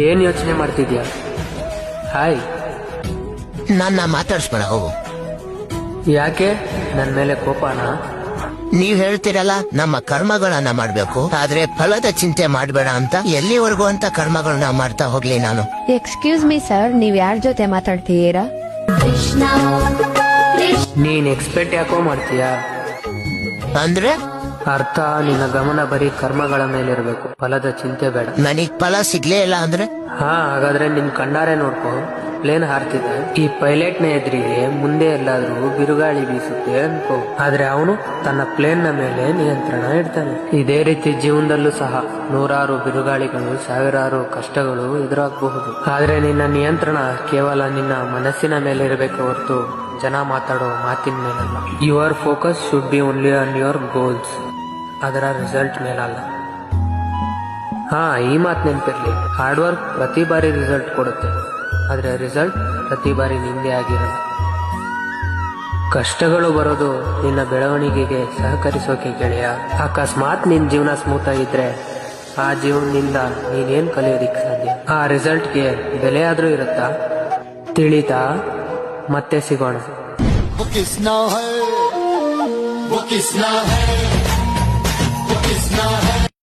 ಏನ್ ಯೋಚನೆ ಮಾಡ್ತಿದ್ಯಾ? ಹಾಯ್. ನನ್ನ ಮಾತಾಡ್ಸ್ಬೇಡ, ಹೋಗು. ಯಾಕೆ? ನನ್ ಮೇಲೆ ಕೋಪನಾ? ನೀವ್ ಹೇಳ್ತಿರಲ್ಲ ನಮ್ಮ ಕರ್ಮಗಳನ್ನ ಮಾಡ್ಬೇಕು, ಆದ್ರೆ ಫಲದ ಚಿಂತೆ ಮಾಡ್ಬೇಡ ಅಂತ. ಎಲ್ಲಿವರೆಗೂ ಅಂತ ಕರ್ಮಗಳನ್ನ ಮಾಡ್ತಾ ಹೋಗ್ಲಿ ನಾನು? ಎಕ್ಸ್ಕ್ಯೂಸ್ ಮೀ ಸರ್, ನೀವ್ ಯಾರ ಜೊತೆ ಮಾತಾಡ್ತೀರಾ? ನೀನ್ ಎಕ್ಸ್ಪೆಕ್ಟ್ ಯಾಕೋ ಮಾಡ್ತೀಯಾ? ಅಂದ್ರೆ ಅರ್ಥ ನಿನ್ನ ಗಮನ ಬರೀ ಕರ್ಮಗಳ ಮೇಲಿರ್ಬೇಕು, ಫಲದ ಚಿಂತೆ ಬೇಡ. ನನಗ್ ಫಲ ಸಿಗ್ಲೇ ಇಲ್ಲ ಅಂದ್ರೆ? ಹಾಗಾದ್ರೆ ನಿನ್ ಕಣ್ಣಾರೆ ನೋಡ್ಕೊ, ಪ್ಲೇನ್ ಹಾರ್ತಿದೆ. ಈ ಪೈಲಟ್ ನ ಎದುರಿಗೆ ಮುಂದೆ ಎಲ್ಲಾದ್ರೂ ಬಿರುಗಾಳಿ ಬೀಸುತ್ತೆ ಅನ್ಕೋ, ಆದ್ರೆ ಅವನು ತನ್ನ ಪ್ಲೇನ್ ನ ಮೇಲೆ ನಿಯಂತ್ರಣ ಇಡ್ತಾನೆ. ಇದೇ ರೀತಿ ಜೀವನದಲ್ಲೂ ಸಹ ನೂರಾರು ಬಿರುಗಾಳಿಗಳು, ಸಾವಿರಾರು ಕಷ್ಟಗಳು ಎದುರಾಗಬಹುದು. ಆದ್ರೆ ನಿನ್ನ ನಿಯಂತ್ರಣ ಕೇವಲ ನಿನ್ನ ಮನಸ್ಸಿನ ಮೇಲೆ ಇರಬೇಕು ಹೊರತು ಜನ ಮಾತಾಡೋ ಮಾತಿನ ಮೇಲಲ್ಲ. Your focus should be only on your goals, ಅದರ ರಿಸಲ್ಟ್ ಮೇಲಲ್ಲ. ಈ ಮಾತು ನೆನಪಿರ್ಲಿ, ಹಾರ್ಡ್ ವರ್ಕ್ ಪ್ರತಿ ಬಾರಿ ರಿಸಲ್ಟ್ ಕೊಡುತ್ತೆ, ಆದ್ರೆ ರಿಸಲ್ಟ್ ಪ್ರತಿ ಬಾರಿ ನಿಂದೆ ಆಗಿರಲ್ಲ. ಕಷ್ಟಗಳು ಬರೋದು ನಿನ್ನ ಬೆಳವಣಿಗೆಗೆ ಸಹಕರಿಸೋಕೆ ಗೆಳೆಯ. ಅಕಸ್ಮಾತ್ ನಿನ್ ಜೀವನ ಸ್ಮೂತ್ ಆಗಿದ್ರೆ ಆ ಜೀವನದಿಂದ ನೀನೇನ್ ಕಲಿಯೋದಿಕ್ ಸಾಧ್ಯ? ಆ ರಿಸಲ್ಟ್ಗೆ ಬೆಲೆ ಆದ್ರೂ ಇರುತ್ತಾ? ತಿಳಿತಾ? ಮತ್ತೆ ಸಿಗೋಣ. वो किसना है, वो किसना है, वो किसना है.